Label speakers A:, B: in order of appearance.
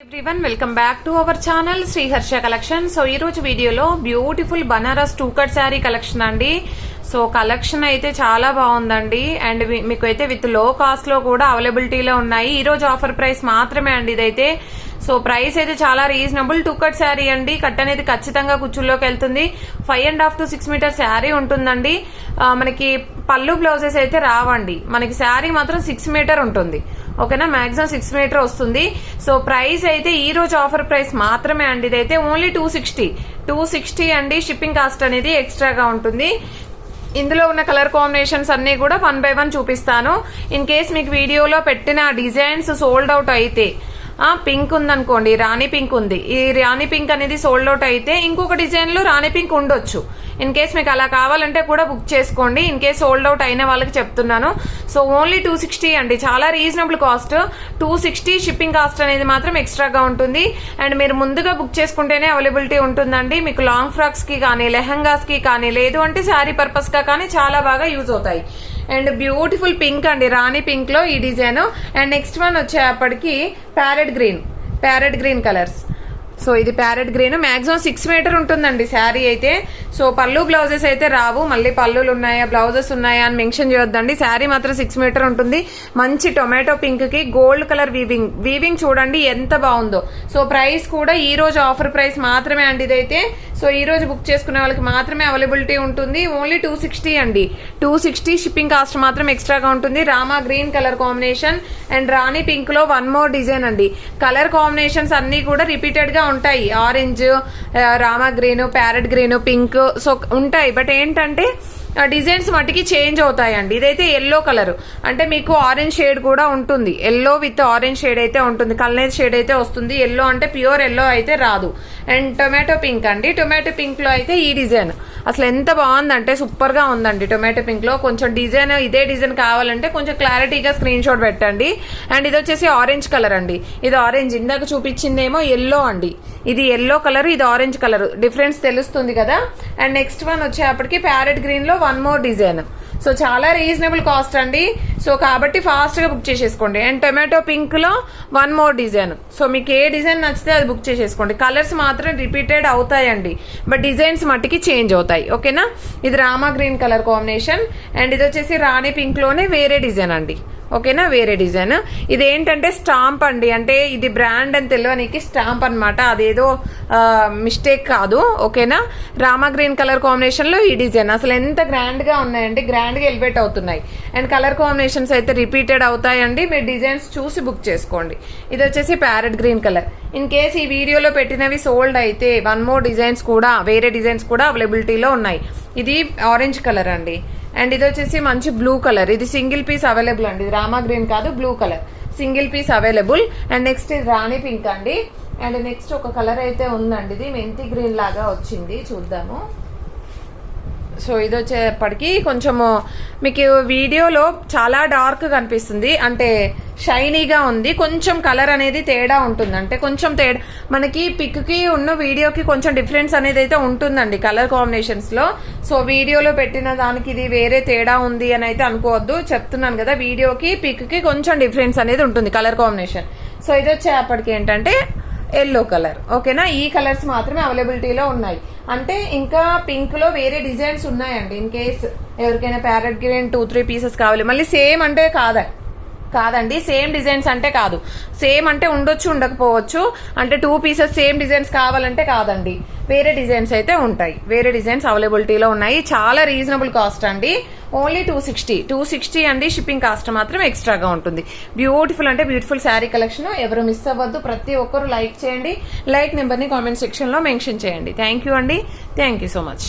A: Everyone welcome back to our channel Shri Harsha collection. So ఈ రోజు వీడియోలో beautiful Banaras 2 cut sari collection అండి. సో కలెక్షన్ అయితే చాలా బాగుందండి అండ్ మీకు అయితే విత్ లో కాస్ట్ లో కూడా అవైలబిలిటీలో ఉన్నాయి. ఈ రోజు ఆఫర్ ప్రైస్ మాత్రమే అండి ఇదైతే. సో ప్రైస్ అయితే చాలా రీజనబుల్. 2 కట్ శారీ అండి. కట్ అనేది ఖచ్చితంగా కుచ్చుల్లోకి వెళ్తుంది. 5.5 to 6 మీటర్ శారీ ఉంటుందండి. మనకి పళ్ళు బ్లౌజెస్ అయితే రావండి. మనకి శారీ మాత్రం 6 మీటర్ ఉంటుంది. ఓకేనా, మాక్సిమం 6 మీటర్ వస్తుంది. సో ప్రైస్ అయితే ఈ రోజు ఆఫర్ ప్రైస్ మాత్రమే అండి ఇదైతే. ఓన్లీ 260 అండి. షిప్పింగ్ కాస్ట్ అనేది ఎక్స్ట్రాగా ఉంటుంది. ఇందులో ఉన్న కలర్ కాంబినేషన్స్ అన్ని కూడా 1 by 1 చూపిస్తాను. ఇన్ కేస్ మీకు వీడియోలో పెట్టిన డిజైన్స్ సోల్డ్ అవుట్ అయితే, పింక్ ఉందనుకోండి, రాణి పింక్ ఉంది, ఈ రాణి పింక్ అనేది సోల్డ్ అవుట్ అయితే ఇంకొక డిజైన్ లో రాణి పింక్ ఉండొచ్చు. ఇన్ కేస్ మీకు అలా కావాలంటే కూడా బుక్ చేసుకోండి. ఇన్ కేస్ సోల్డ్ అవుట్ అయిన వాళ్ళకి చెప్తున్నాను. సో ఓన్లీ 260 అండి. చాలా రీజనబుల్ కాస్ట్. 260 షిప్పింగ్ కాస్ట్ అనేది మాత్రం ఎక్స్ట్రాగా ఉంటుంది. అండ్ మీరు ముందుగా బుక్ చేసుకుంటేనే అవైలబిలిటీ ఉంటుందండి. మీకు లాంగ్ ఫ్రాక్స్ కి కానీ, లెహంగాస్ కి కానీ, లేదు అంటే శారీ పర్పస్ గా కానీ చాలా బాగా యూజ్ అవుతాయి. అండ్ బ్యూటిఫుల్ పింక్ అండి, రాణి పింక్ లో ఈ డిజైన్. అండ్ నెక్స్ట్ వన్ వచ్చేప్పటికి ప్యారెట్ గ్రీన్ కలర్స్. సో ఇది ప్యారెట్ గ్రీన్. మాక్సిమం 6 మీటర్ ఉంటుందండి శారీ అయితే. సో పళ్ళు బ్లౌజెస్ అయితే రావు. మళ్ళీ పళ్ళులు ఉన్నాయా, బ్లౌజెస్ ఉన్నాయా అని మెన్షన్ చేయొద్దండి. శారీ మాత్రం 6 మీటర్ ఉంటుంది. మంచి టొమాటో పింక్ కి గోల్డ్ కలర్ వీవింగ్ చూడండి ఎంత బాగుందో. సో ప్రైస్ కూడా ఈ రోజు ఆఫర్ ప్రైస్ మాత్రమే అండి ఇదైతే. సో ఈ రోజు బుక్ చేసుకునే వాళ్ళకి మాత్రమే అవైలబిలిటీ ఉంటుంది. ఓన్లీ 260 అండి. 260 షిప్పింగ్ కాస్ట్ మాత్రం ఎక్స్ట్రాగా ఉంటుంది. Rama green colour combination and Rani pink లో 1 more డిజైన్ అండి. కలర్ కాంబినేషన్స్ అన్ని కూడా రిపీటెడ్ గా ఉంటాయి. Orange, Rama green, parrot green, pink so ఉంటాయి. బట్ ఏంటంటే డిజైన్స్ మట్టికి చేంజ్ అవుతాయండి. ఇదైతే ఎల్లో కలర్, అంటే మీకు ఆరెంజ్ షేడ్ కూడా ఉంటుంది. ఎల్లో విత్ ఆరెంజ్ షేడ్ అయితే ఉంటుంది. కల్నేర్ షేడ్ అయితే వస్తుంది. ఎల్లో అంటే ప్యూర్ ఎల్లో అయితే రాదు. అండ్ టొమాటో పింక్ అండి. టొమాటో పింక్ లో అయితే ఈ డిజైన్ అసలు ఎంత బాగుందంటే సూపర్ గా ఉందండి. టొమాటో పింక్ లో కొంచెం డిజైన్, ఇదే డిజైన్ కావాలంటే కొంచెం క్లారిటీగా స్క్రీన్ షాట్ పెట్టండి. అండ్ ఇది వచ్చేసి ఆరెంజ్ కలర్ అండి. ఇది ఆరెంజ్, ఇందాక చూపించిందేమో ఎల్లో అండి. ఇది ఎల్లో కలర్, ఇది ఆరెంజ్ కలర్. డిఫరెన్స్ తెలుస్తుంది కదా. అండ్ నెక్స్ట్ వన్ వచ్చేప్పటికి ప్యారెట్ గ్రీన్ లో 1 more డిజైన్. సో చాలా రీజనబుల్ కాస్ట్ అండి. సో కాబట్టి ఫాస్ట్ గా బుక్ చేసేసుకోండి. అండ్ టొమాటో పింక్ లో 1 more డిజైన్. సో మీకు ఏ డిజైన్ నచ్చితే అది బుక్ చేసేసుకోండి. కలర్స్ మాత్రం రిపీటెడ్ అవుతాయండి, బట్ డిజైన్స్ మట్టికి చేంజ్ అవుతాయి. ఓకేనా, ఇది Rama green colour combination. And ఇది వచ్చేసి రాణి పింక్ లోనే వేరే డిజైన్ అండి. ఓకేనా, వేరే డిజైన్. ఇది ఏంటంటే స్టాంప్ అండి, అంటే ఇది బ్రాండ్ అని తెలియనికి స్టాంప్ అనమాట. అదేదో మిస్టేక్ కాదు. ఓకేనా, రామా గ్రీన్ కలర్ కాంబినేషన్ లో ఈ డిజైన్ అసలు ఎంత గ్రాండ్ గా ఉన్నాయండి. గ్రాండ్ గా ఎలివేట్ అవుతున్నాయి. అండ్ కలర్ కాంబినేషన్స్ అయితే రిపీటెడ్ అవుతాయండి. మీరు డిజైన్స్ చూసి బుక్ చేసుకోండి. ఇది వచ్చేసి parrot green colour. In case ఈ వీడియోలో పెట్టినవి సోల్డ్ అయితే 1 more డిజైన్స్ కూడా, వేరే డిజైన్స్ కూడా అవైలబిలిటీలో ఉన్నాయి. ఇది ఆరెంజ్ కలర్ అండి. అండ్ ఇది వచ్చేసి మంచి బ్లూ కలర్. ఇది సింగిల్ పీస్ అవైలబుల్ అండి. ఇది రామా గ్రీన్ కాదు, blue colour single piece available. And next ఇది రాణి పింక్ అండి. అండ్ నెక్స్ట్ ఒక కలర్ అయితే ఉందండి. ఇది మెంతి గ్రీన్ లాగా వచ్చింది, చూద్దాము. సో ఇది వచ్చేప్పటికి కొంచెము మీకు వీడియోలో చాలా డార్క్ కనిపిస్తుంది, అంటే షైనీగా ఉంది. కొంచెం కలర్ అనేది తేడా ఉంటుంది, అంటే కొంచెం తేడా మనకి పిక్ కి ఉన్న వీడియోకి కొంచెం డిఫరెన్స్ అనేది అయితే ఉంటుందండి కలర్ కాంబినేషన్స్ లో. సో వీడియోలో పెట్టిన దానికి ఇది వేరే తేడా ఉంది అని అయితే అనుకోవద్దు. చెప్తున్నాను కదా, వీడియోకి పిక్ కి కొంచెం డిఫరెన్స్ అనేది ఉంటుంది కలర్ కాంబినేషన్. సో ఇది వచ్చేప్పటికి ఏంటంటే ఎల్లో కలర్. ఓకేనా, ఈ కలర్స్ మాత్రమే అవైలబిలిటీలో ఉన్నాయి. అంటే ఇంకా పింక్ లో వేరే డిజైన్స్ ఉన్నాయండి. ఇన్ కేస్ ఎవరికైనా ప్యారెట్ గ్రీన్ 2-3 పీసెస్ కావాలి. మళ్ళీ సేమ్ అంటే కాదండి, సేమ్ డిజైన్స్ అంటే కాదు. సేమ్ అంటే ఉండొచ్చు, ఉండకపోవచ్చు. అంటే 2 pieces సేమ్ డిజైన్స్ కావాలంటే కాదండి, వేరే డిజైన్స్ అయితే ఉంటాయి. వేరే డిజైన్స్ అవైలబిలిటీలో ఉన్నాయి. చాలా రీజనబుల్ కాస్ట్ అండి. ఓన్లీ 260 అండి. షిప్పింగ్ కాస్ట్ మాత్రం ఎక్స్ట్రాగా ఉంటుంది. బ్యూటిఫుల్ అంటే బ్యూటిఫుల్ శారీ కలెక్షన్. ఎవరు మిస్ అవ్వద్దు. ప్రతి ఒక్కరు లైక్ చేయండి. లైక్ నెంబర్ని కామెంట్ సెక్షన్ లో మెన్షన్ చేయండి. థ్యాంక్ యూ అండి. Thank you so much.